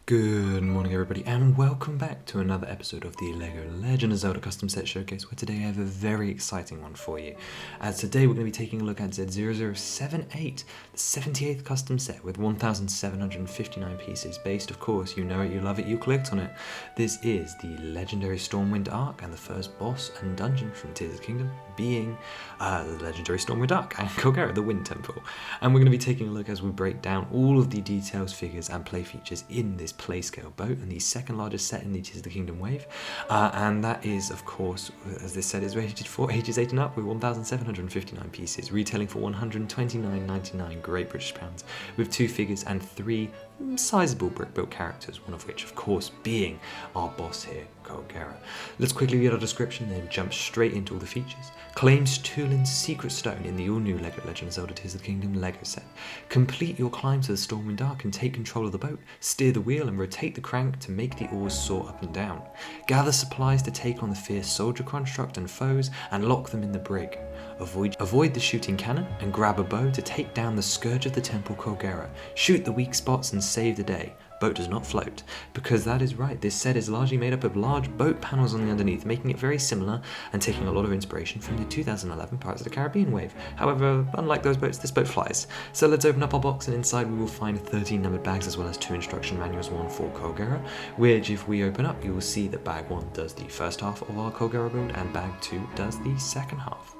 Good morning everybody and welcome back to another episode of the Lego Legend of Zelda Custom Set Showcase, where today I have a very exciting one for you. As today we're going to be taking a look at Z0078, the 78th custom set with 1,759 pieces based, of course, you know it, you love it, you clicked on it. This is the legendary Stormwind Arc and the first boss and dungeon from Tears of the Kingdom being the legendary Stormwind Arc and COLGERA, the Wind Temple. And we're going to be taking a look as we break down all of the details, figures and play features in this play scale boat and the second largest set in the Tears of the Kingdom wave, and that is, of course, as this set is rated for ages 8 and up, with 1,759 pieces, retailing for £129.99 Great British pounds, with 2 figures and 3 sizable brick-built characters, one of which, of course, being our boss here, COLGERA. Let's quickly read our description, then jump straight into all the features. Claims Tulips secret stone in the all-new Lego Legend of Zelda Tears of the Kingdom Lego set. Complete your climb to the Stormwind Arc and take control of the boat. Steer the wheel and rotate the crank to make the oars soar up and down. Gather supplies to take on the fierce soldier construct and foes and lock them in the brig. Avoid the shooting cannon and grab a bow to take down the scourge of the temple COLGERA. Shoot the weak spots and save the day. Boat does not float, because that is right, this set is largely made up of large boat panels on the underneath, making it very similar and taking a lot of inspiration from the 2011 Pirates of the Caribbean wave. However, unlike those boats, this boat flies. So let's open up our box, and inside we will find 13 numbered bags as well as 2 instruction manuals, one for COLGERA, which if we open up you will see that bag 1 does the first half of our COLGERA build and bag 2 does the second half.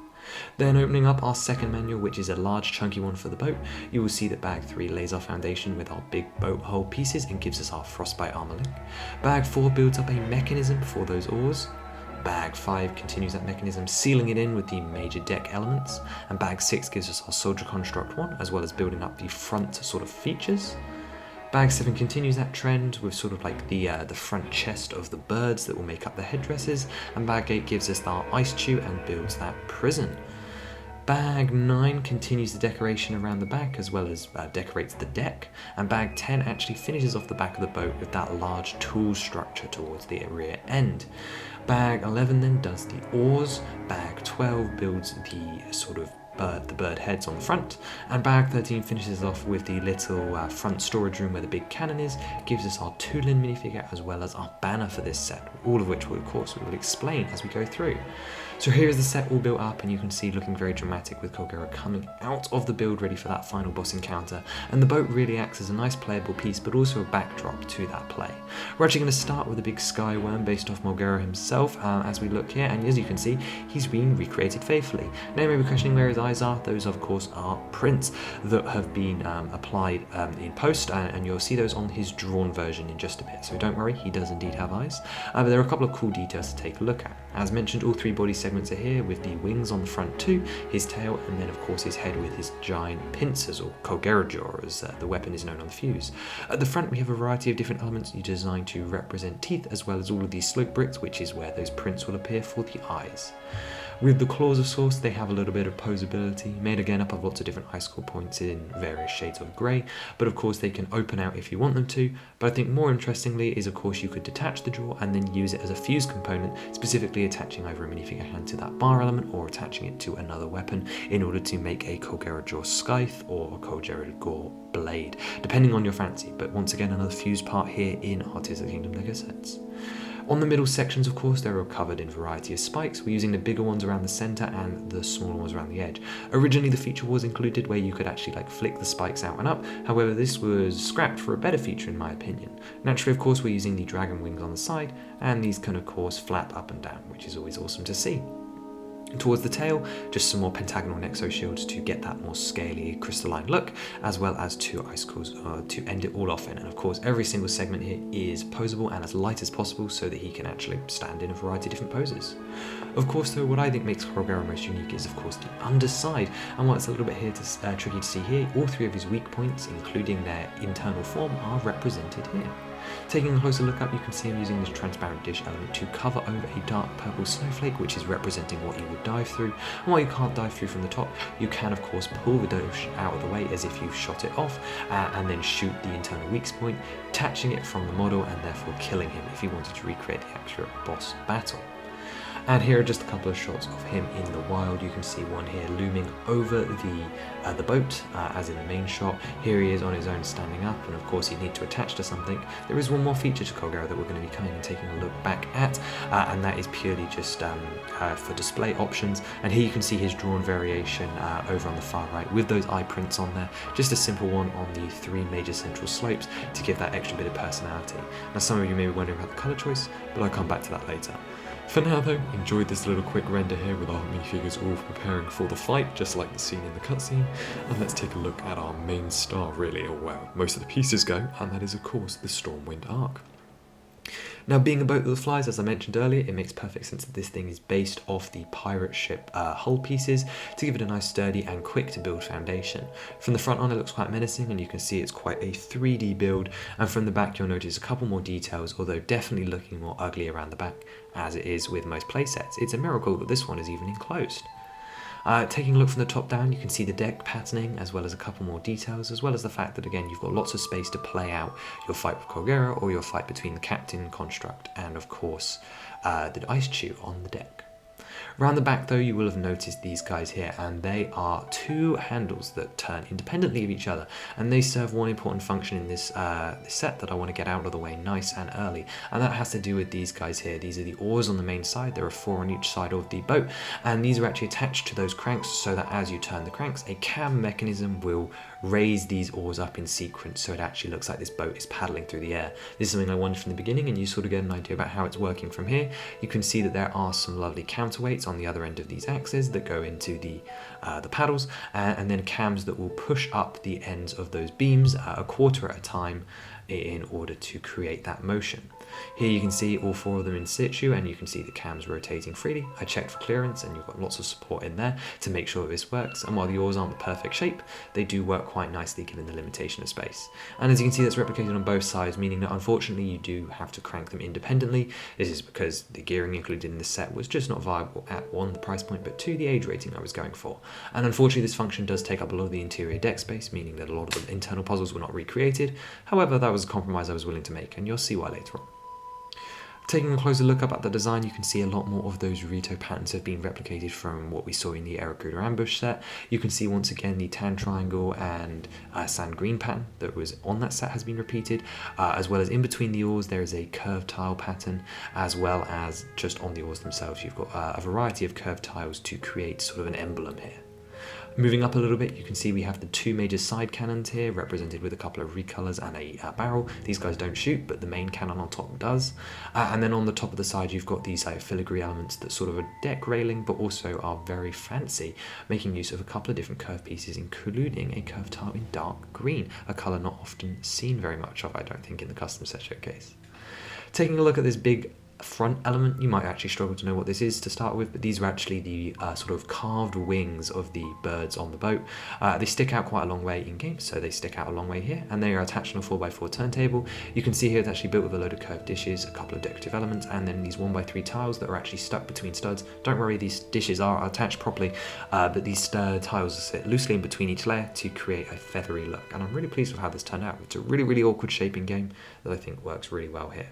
Then opening up our second manual, which is a large chunky one for the boat, you will see that bag 3 lays our foundation with our big boat hull pieces and gives us our frostbite armor link. Bag 4 builds up a mechanism for those oars. Bag 5 continues that mechanism, sealing it in with the major deck elements, and bag 6 gives us our soldier construct one, as well as building up the front sort of features. Bag 7 continues that trend with sort of like the front chest of the birds that will make up the headdresses, and bag 8 gives us our ice tube and builds that prison. Bag 9 continues the decoration around the back as well as decorates the deck, and bag 10 actually finishes off the back of the boat with that large tool structure towards the rear end. Bag 11 then does the oars, bag 12 builds the sort of the bird heads on the front, and bag 13 finishes off with the little front storage room where the big cannon is, gives us our Tulin minifigure as well as our banner for this set, all of which we will explain as we go through. So here is the set all built up, and you can see looking very dramatic with COLGERA coming out of the build ready for that final boss encounter, and the boat really acts as a nice playable piece but also a backdrop to that play. We're actually going to start with a big sky worm based off COLGERA himself as we look here, and as you can see he's been recreated faithfully. Now you may be questioning where his eyes are. Those of course are prints that have been applied in post, and you'll see those on his drawn version in just a bit, so don't worry, he does indeed have eyes, but there are a couple of cool details to take a look at. As mentioned, all 3 body segments are here, with the wings on the front too, his tail, and then of course his head with his giant pincers, or COLGERA jaw as the weapon is known on the fuse. At the front we have a variety of different elements designed to represent teeth, as well as all of these slope bricks, which is where those prints will appear for the eyes. With the claws, of course, they have a little bit of posability, made again up of lots of different icicle points in various shades of grey, but of course they can open out if you want them to. But I think more interestingly is, of course, you could detach the jaw and then use it as a fuse component, specifically attaching either a minifigure hand to that bar element or attaching it to another weapon in order to make a COLGERA jaw scythe or a COLGERA jaw blade, depending on your fancy. But once again, another fuse part here in our Tears of the Kingdom Lego sets. On the middle sections, of course, they're all covered in a variety of spikes. We're using the bigger ones around the centre and the smaller ones around the edge. Originally the feature was included where you could actually flick the spikes out and up, however this was scrapped for a better feature in my opinion. Naturally, of course, we're using the dragon wings on the side, and these can of course flap up and down, which is always awesome to see. Towards the tail, just some more pentagonal nexo shields to get that more scaly crystalline look, as well as 2 icicles to end it all off in. And of course every single segment here is posable and as light as possible so that he can actually stand in a variety of different poses. Of course though, what I think makes COLGERA most unique is of course the underside, and while it's a little bit tricky to see here, all 3 of his weak points, including their internal form, are represented here. Taking a closer look up, you can see I'm using this transparent dish element to cover over a dark purple snowflake, which is representing what you would dive through. And while you can't dive through from the top, you can of course pull the dish out of the way as if you've shot it off, and then shoot the internal weak point, detaching it from the model and therefore killing him if you wanted to recreate the accurate boss battle. And here are just a couple of shots of him in the wild. You can see one here looming over the boat, as in the main shot. Here he is on his own standing up, and of course he'd need to attach to something. There is one more feature to COLGERA that we're going to be coming and taking a look back at, and that is purely just for display options. And here you can see his drawn variation over on the far right with those eye prints on there. Just a simple one on the 3 major central slopes to give that extra bit of personality. Now some of you may be wondering about the colour choice, but I'll come back to that later. For now though, enjoyed this little quick render here with our minifigures all preparing for the fight, just like the scene in the cutscene, and let's take a look at our main star really, or well, most of the pieces go, and that is of course the Stormwind Arc. Now, being a boat that flies, as I mentioned earlier, it makes perfect sense that this thing is based off the pirate ship hull pieces to give it a nice sturdy and quick to build foundation. From the front on it looks quite menacing, and you can see it's quite a 3D build, and from the back you'll notice a couple more details, although definitely looking more ugly around the back, as it is with most playsets. It's a miracle that this one is even enclosed. Taking a look from the top down, you can see the deck patterning as well as a couple more details, as well as the fact that again you've got lots of space to play out your fight with COLGERA or your fight between the captain, construct, and of course the ice chew on the deck. Around the back though, you will have noticed these guys here, and they are 2 handles that turn independently of each other, and they serve one important function in this set that I want to get out of the way nice and early, and that has to do with these guys here. These are the oars on the main side. There are 4 on each side of the boat, and these are actually attached to those cranks so that as you turn the cranks, a cam mechanism will raise these oars up in sequence so it actually looks like this boat is paddling through the air. This is something I wanted from the beginning, and you sort of get an idea about how it's working from here. You can see that there are some lovely counterweights on the other end of these axes that go into the paddles, and then cams that will push up the ends of those beams a quarter at a time in order to create that motion. Here you can see all 4 of them in situ, and you can see the cams rotating freely. I checked for clearance, and you've got lots of support in there to make sure this works, and while the oars aren't the perfect shape, they do work quite nicely given the limitation of space. And as you can see, that's replicated on both sides, meaning that unfortunately you do have to crank them independently. This is because the gearing included in the set was just not viable at 1, the price point, but 2, the age rating I was going for. And unfortunately this function does take up a lot of the interior deck space, meaning that a lot of the internal puzzles were not recreated. However, that was a compromise I was willing to make, and you'll see why later on. Taking a closer look up at the design, you can see a lot more of those Rito patterns have been replicated from what we saw in the Barracuda Ambush set. You can see once again the tan triangle and sand green pattern that was on that set has been repeated, as well as in between the oars there is a curved tile pattern, as well as just on the oars themselves you've got a variety of curved tiles to create sort of an emblem here. Moving up a little bit, you can see we have the 2 major side cannons here, represented with a couple of recolors and a barrel. These guys don't shoot, but the main cannon on top does. And then on the top of the side, you've got these filigree elements that sort of a deck railing, but also are very fancy, making use of a couple of different curved pieces, including a curved tile in dark green, a color not often seen very much of, I don't think, in the custom set showcase. Taking a look at this big front element, you might actually struggle to know what this is to start with, but these are actually the sort of carved wings of the birds on the boat. They stick out quite a long way in game, so they stick out a long way here, and they are attached on a 4x4 turntable. You can see here it's actually built with a load of curved dishes, a couple of decorative elements, and then these 1x3 tiles that are actually stuck between studs. Don't worry, these dishes are attached properly, but these tiles sit loosely in between each layer to create a feathery look, and I'm really pleased with how this turned out. It's a really, really awkward shape in game that I think works really well here.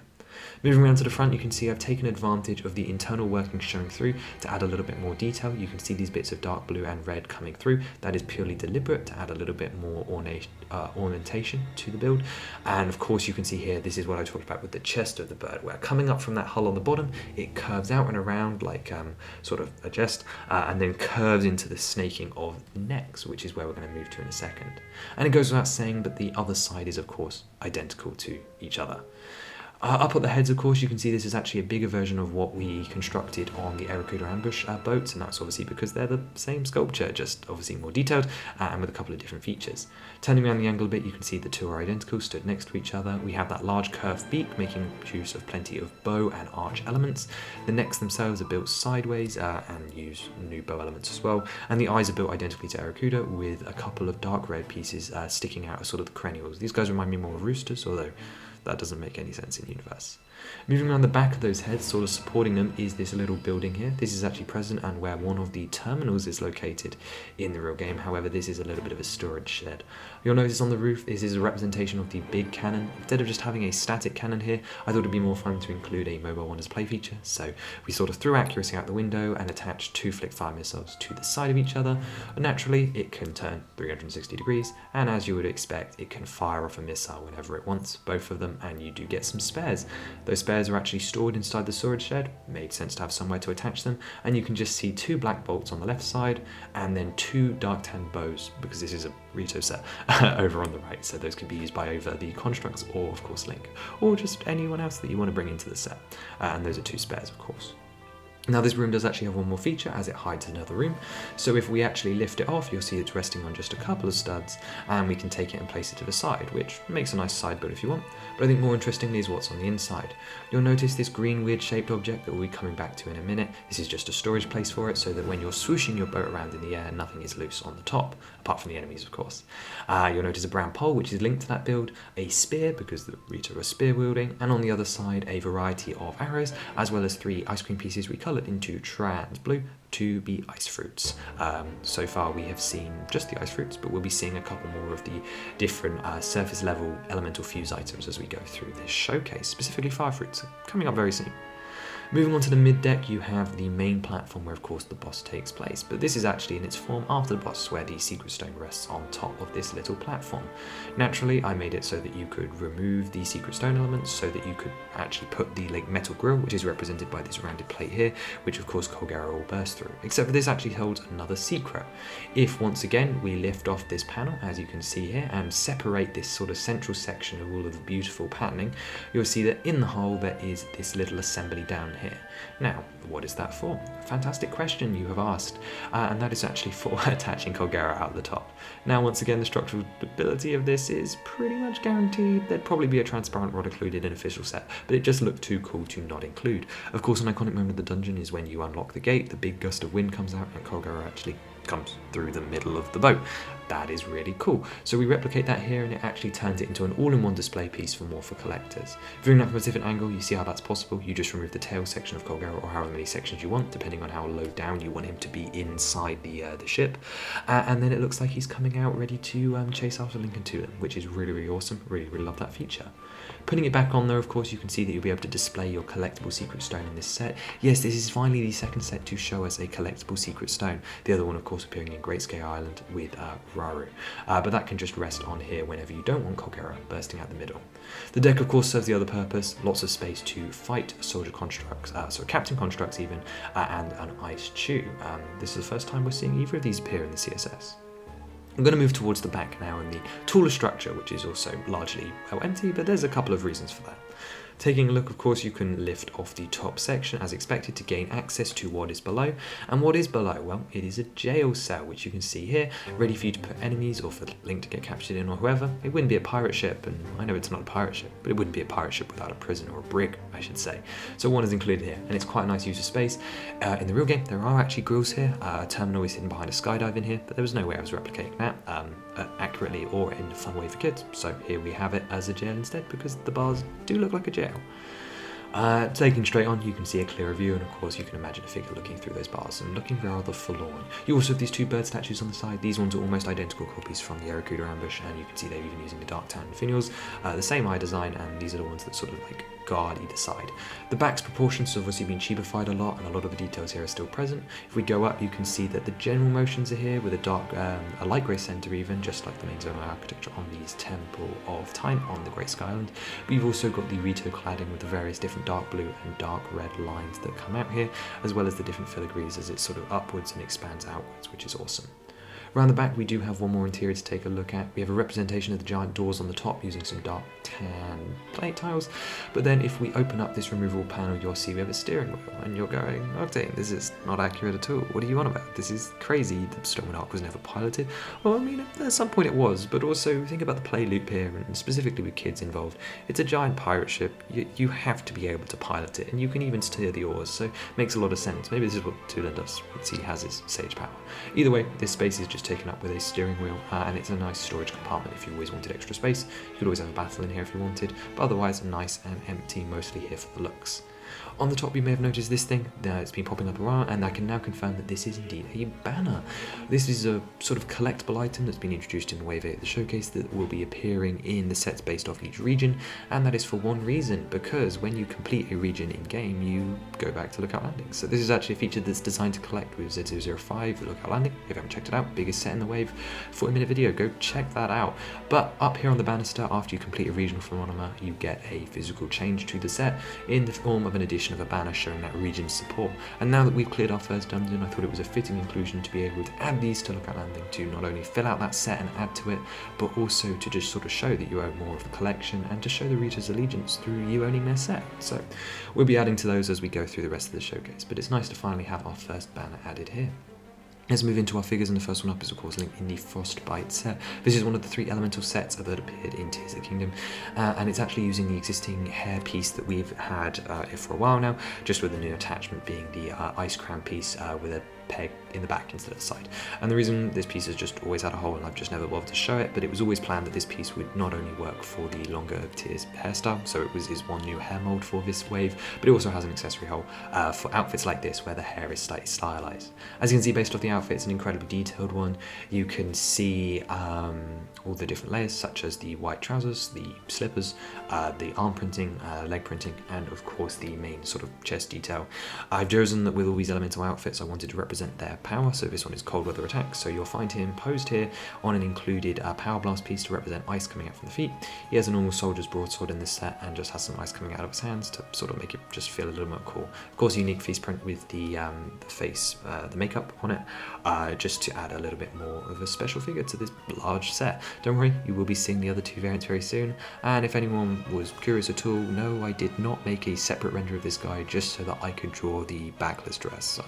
Moving around to the front, you can see I've taken advantage of the internal workings showing through to add a little bit more detail. You can see these bits of dark blue and red coming through. That is purely deliberate to add a little bit more ornamentation to the build. And of course you can see here, this is what I talked about with the chest of the bird, where coming up from that hull on the bottom, it curves out and around like sort of a jest, and then curves into the snaking of necks, which is where we're going to move to in a second. And it goes without saying, but the other side is of course identical to each other. Up at the heads, of course, you can see this is actually a bigger version of what we constructed on the Barracuda Ambush boats, and that's obviously because they're the same sculpture, just obviously more detailed and with a couple of different features. Turning around the angle a bit, you can see the 2 are identical, stood next to each other. We have that large curved beak, making use of plenty of bow and arch elements. The necks themselves are built sideways and use new bow elements as well, and the eyes are built identically to Barracuda with a couple of dark red pieces sticking out as sort of the cranials. These guys remind me more of roosters, although That doesn't make any sense in universe. Moving around the back of those heads, sort of supporting them, is this little building here. This is actually present and where one of the terminals is located in the real game. However, this is a little bit of a storage shed. You'll notice on the roof, this is a representation of the big cannon. Instead of just having a static cannon here, I thought it'd be more fun to include a mobile one as a play feature. So we sort of threw accuracy out the window and attached 2 flick fire missiles to the side of each other. And naturally, it can turn 360 degrees, and as you would expect, it can fire off a missile whenever it wants, both of them, and you do get some spares. Those spares are actually stored inside the storage shed. Made sense to have somewhere to attach them, and you can just see 2 black bolts on the left side and then 2 dark tan bows, because this is a Rito set, over on the right, so those could be used by either the constructs or of course Link, or just anyone else that you want to bring into the set, and those are 2 spares of course. Now this room does actually have one more feature, as it hides another room. So if we actually lift it off, you'll see it's resting on just a couple of studs, and we can take it and place it to the side, which makes a nice side build if you want. But I think more interestingly is what's on the inside. You'll notice this green weird shaped object that we'll be coming back to in a minute. This is just a storage place for it, so that when you're swooshing your boat around in the air, nothing is loose on the top, apart from the enemies of course. You'll notice a brown pole, which is linked to that build, a spear, because the Rito are spear wielding, and on the other side a variety of arrows, as well as 3 ice cream pieces recoloured into trans blue to be ice fruits. So far we have seen just the ice fruits, but we'll be seeing a couple more of the different surface level elemental fuse items as we go through this showcase, specifically fire fruits, coming up very soon. Moving on to the mid deck, you have the main platform where of course the boss takes place, but this is actually in its form after the boss, where the secret stone rests on top of this little platform. Naturally, I made it so that you could remove the secret stone elements, so that you could actually put the metal grill, which is represented by this rounded plate here, which of course COLGERA will burst through, except for this actually holds another secret. If once again we lift off this panel, as you can see here, and separate this sort of central section of all of the beautiful patterning, you'll see that in the hole there is this little assembly down here. Now, what is that for? Fantastic question you have asked, and that is actually for attaching COLGERA out the top. Now, once again, the structural ability of this is pretty much guaranteed. There'd probably be a transparent rod included in an official set, but it just looked too cool to not include. Of course, an iconic moment of the dungeon is when you unlock the gate, the big gust of wind comes out, and COLGERA actually comes through the middle of the boat. That is really cool. So we replicate that here, and it actually turns it into an all-in-one display piece for more for collectors. Viewing that from a different angle, you see how that's possible. You just remove the tail section of COLGERA, or however many sections you want, depending on how low down you want him to be inside the ship. And then it looks like he's coming out ready to chase after Link and Tulips, which is really, really awesome. Really, really love that feature. Putting it back on there, of course, you can see that you'll be able to display your collectible secret stone in this set. Yes, this is finally the second set to show us a collectible secret stone. The other one, of course, appearing in Great Scale Island with Rauru. But that can just rest on here whenever you don't want COLGERA bursting out the middle. The deck, of course, serves the other purpose. Lots of space to fight soldier constructs, so captain constructs even, and an ice chew. This is the first time we're seeing either of these appear in the CSS. I'm going to move towards the back now in the taller structure, which is also largely empty, but there's a couple of reasons for that. Taking a look, of course, you can lift off the top section as expected to gain access to what is below. And what is below? Well, it is a jail cell, which you can see here, ready for you to put enemies or for Link to get captured in or whoever. It wouldn't be a pirate ship, and I know it's not a pirate ship, but it wouldn't be a pirate ship without a prison or a brig, I should say. So one is included here, and it's quite a nice use of space. In the real game, there are actually grills here. A terminal is hidden behind a skydive in here, but there was no way I was replicating that accurately or in a fun way for kids. So here we have it as a jail instead, because the bars do look like a jail. Taking straight on, you can see a clearer view, and of course you can imagine a figure looking through those bars and looking rather forlorn. You also have these 2 bird statues on the side. These ones are almost identical copies from the Erakuda ambush, and you can see they're even using the dark tan finials, the same eye design, and these are the ones that sort of guard either side. The back's proportions have obviously been cheapified a lot, and a lot of the details here are still present. If we go up, you can see that the general motions are here with a light grey centre even, just like the main zonal architecture on these Temple of Time on the Great Sky Island. But you've also got the Rito cladding with the various different dark blue and dark red lines that come out here, as well as the different filigrees as it sort of upwards and expands outwards, which is awesome. Around the back, we do have one more interior to take a look at. We have a representation of the giant doors on the top using some dark tan plate tiles. But then if we open up this removable panel, you'll see we have a steering wheel, and you're going, Octane, this is not accurate at all. What are you on about? This is crazy. The Stoneman Ark was never piloted. Well, I mean, at some point it was, but also think about the play loop here, and specifically with kids involved. It's a giant pirate ship. You have to be able to pilot it, and you can even steer the oars, so it makes a lot of sense. Maybe this is what Tulin does once he has his sage power. Either way, this space is just just taken up with a steering wheel, and it's a nice storage compartment if you always wanted extra space. You could always have a battle in here if you wanted, but otherwise nice and empty, mostly here for the looks. On the top you may have noticed this thing, it's been popping up a while, and I can now confirm that this is indeed a banner. This is a sort of collectible item that's been introduced in Wave 8 of the showcase that will be appearing in the sets based off each region, and that is for one reason, because when you complete a region in game you go back to Lookout Landing. So this is actually a feature that's designed to collect with Z005, the Lookout Landing. If you haven't checked it out, biggest set in the Wave, 40-minute video, go check that out. But up here on the banister, after you complete a regional phenomena, you get a physical change to the set in the form of an addition of a banner showing that region's support. And now that we've cleared our first dungeon, I thought it was a fitting inclusion to be able to add these to Lookout Landing to not only fill out that set and add to it, but also to just sort of show that you own more of the collection and to show the reader's allegiance through you owning their set. So we'll be adding to those as we go through the rest of the showcase, but it's nice to finally have our first banner added here. Let's move into our figures, and the first one up is of course Link in the Frostbite set. This is one of the 3 elemental sets that appeared in Tears of the Kingdom, and it's actually using the existing hair piece that we've had for a while now, just with the new attachment being the ice crown piece with a peg in the back instead of the side. And the reason this piece has just always had a hole and I've just never bothered to show it, but it was always planned that this piece would not only work for the longer Tears hairstyle, so it is one new hair mold for this wave, but it also has an accessory hole for outfits like this where the hair is slightly stylized. As you can see, based off the outfit, it's an incredibly detailed one. You can see all the different layers, such as the white trousers, the slippers, the arm printing, leg printing, and of course the main sort of chest detail. I've chosen that with all these elemental outfits I wanted to represent their power, so this one is Cold Weather Attack, so you'll find him posed here on an included Power Blast piece to represent ice coming out from the feet. He has a normal soldier's broadsword in this set and just has some ice coming out of his hands to sort of make it just feel a little more cool. Of course, a unique face print with the face, the makeup on it, just to add a little bit more of a special figure to this large set. Don't worry, you will be seeing the other 2 variants very soon, and if anyone was curious at all, no, I did not make a separate render of this guy just so that I could draw the backless dress.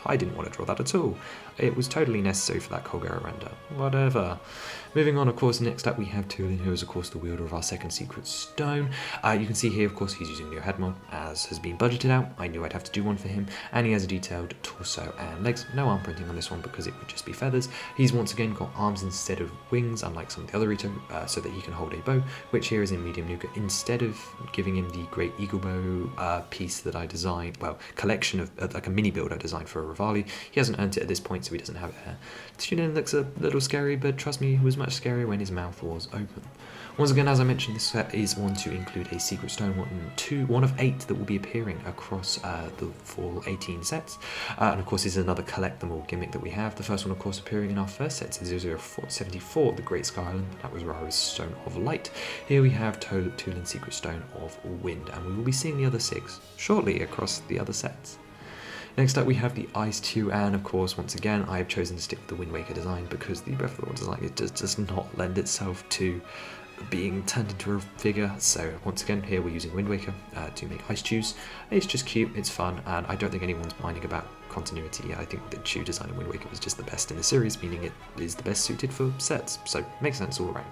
I didn't want to draw that at all. It was totally necessary for that COLGERA render. Whatever. Moving on, of course, next up we have Tulin, who is of course the wielder of our second secret stone. You can see here, of course, he's using new head mod, as has been budgeted out. I knew I'd have to do one for him, and he has a detailed torso and legs. No arm printing on this one because it would just be feathers. He's once again got arms instead of wings, unlike some of the other Rito, so that he can hold a bow, which here is in medium nougat. Instead of giving him the great eagle bow piece that I designed, well, collection of like a mini build I designed for a Rivali, he hasn't earned it at this point, so he doesn't have it here. Tulin looks a little scary, but trust me, he was much scarier when his mouth was open. Once again, as I mentioned, this set is one to include a secret stone, one of 8 that will be appearing across the full 18 sets. And of course, this is another collect them all gimmick that we have. The first one, of course, appearing in our first set, 00474, the Great Sky Island. That was Rara's Stone of Light. Here we have Tulin's Secret Stone of Wind, and we will be seeing the other 6 shortly across the other sets. Next up we have the Ice 2, and of course once again I have chosen to stick with the Wind Waker design because the Breath of the Wild design it does not lend itself to being turned into a figure. So once again here we're using Wind Waker to make Ice Chews. It's just cute, it's fun, and I don't think anyone's minding about continuity. I think the Chew design in Wind Waker was just the best in the series, meaning it is the best suited for sets, so makes sense all around.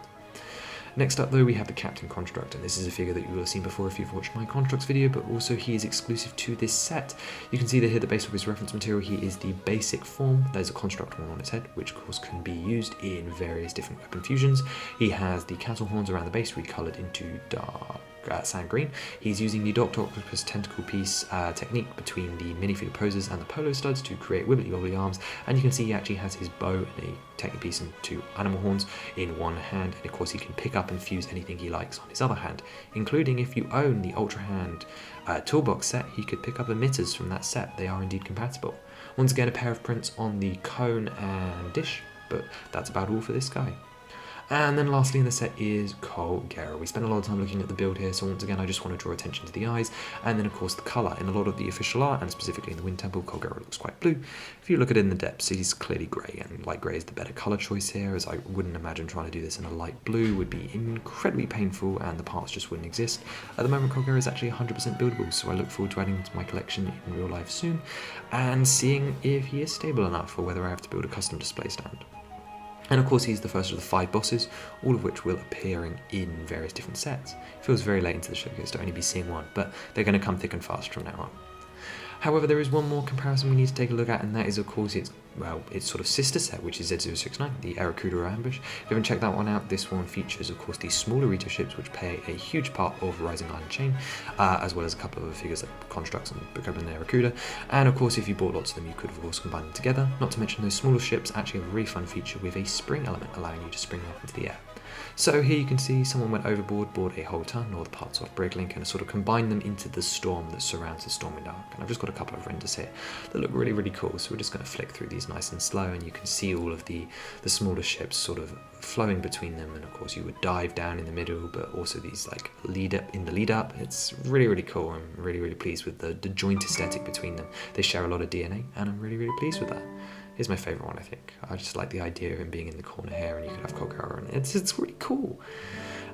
Next up though we have the Captain Construct, and this is a figure that you will have seen before if you've watched my Constructs video, but also he is exclusive to this set. You can see that here the base of his reference material, he is the basic form. There's a Construct horn on his head, which of course can be used in various different weapon fusions. He has the cattle horns around the base recoloured into dark sand green. He's using the Dr. Octopus tentacle piece technique between the minifigure poses and the polo studs to create wibbly wobbly arms, and you can see he actually has his bow and a technique piece and 2 animal horns in one hand, and of course he can pick up and fuse anything he likes on his other hand, including if you own the Ultra Hand toolbox set, he could pick up emitters from that set. They are indeed compatible. Once again, a pair of prints on the cone and dish, but that's about all for this guy. And then lastly in the set is COLGERA. We spent a lot of time looking at the build here, so once again I just want to draw attention to the eyes, and then of course the colour. In a lot of the official art, and specifically in the Wind Temple, COLGERA looks quite blue. If you look at it in the depths, he's clearly grey, and light grey is the better colour choice here, as I wouldn't imagine trying to do this in a light blue would be incredibly painful, and the parts just wouldn't exist. At the moment, COLGERA is actually 100% buildable, so I look forward to adding him to my collection in real life soon, and seeing if he is stable enough, or whether I have to build a custom display stand. And of course he's the first of the 5 bosses, all of which will appearing in various different sets. It feels very late into the showcase to only be seeing one, but they're going to come thick and fast from now on. However, there is one more comparison we need to take a look at, and that is of course it's well, its sort of sister set, which is Z069, the Aracuda Ambush. If you haven't checked that one out, this one features, of course, these smaller retail ships, which play a huge part of Rising Iron Chain, as well as a couple of other figures like Constructs and Bokoblin and Aracuda. And of course, if you bought lots of them, you could, of course, combine them together. Not to mention, those smaller ships actually have a really fun feature with a spring element, allowing you to spring off into the air. So here you can see someone went overboard, bought a whole ton, or the parts off Briglink, and sort of combined them into the storm that surrounds the Stormwind Arc. And I've just got a couple of renders here that look really, really cool. So we're just going to flick through these nice and slow, and you can see all of the smaller ships sort of flowing between them. And of course, you would dive down in the middle, but also these like lead up. It's really, really cool. I'm really, really pleased with the joint aesthetic between them. They share a lot of DNA, and I'm really, really pleased with that. Here's my favourite one, I think. I just like the idea of him being in the corner here, and you could have COLGERA, and it's really cool.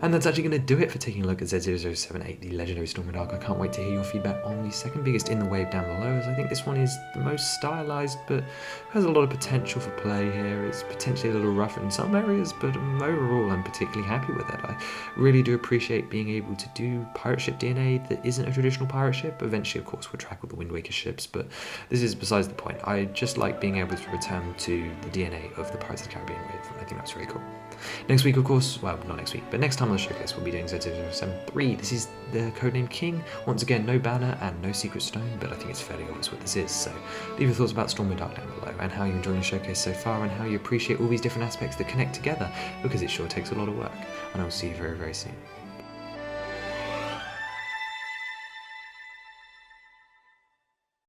And that's actually going to do it for taking a look at Z0078, the Legendary Stormwind Arc. I can't wait to hear your feedback on the second biggest in the wave down below, as I think this one is the most stylised, but has a lot of potential for play here. It's potentially a little rough in some areas, but overall I'm particularly happy with it. I really do appreciate being able to do pirate ship DNA that isn't a traditional pirate ship. Eventually, of course, we'll track all the Wind Waker ships, but this is besides the point. I just like being able to return to the DNA of the Pirates of the Caribbean wave, and I think that's really cool. Next week, of course, well, not next week, but next time on the showcase, we'll be doing Z073. This is the codename King. Once again, no banner and no secret stone, but I think it's fairly obvious what this is. So leave your thoughts about Stormwind Arc down below, and how you're enjoying the showcase so far, and how you appreciate all these different aspects that connect together, because it sure takes a lot of work. And I will see you very, very soon.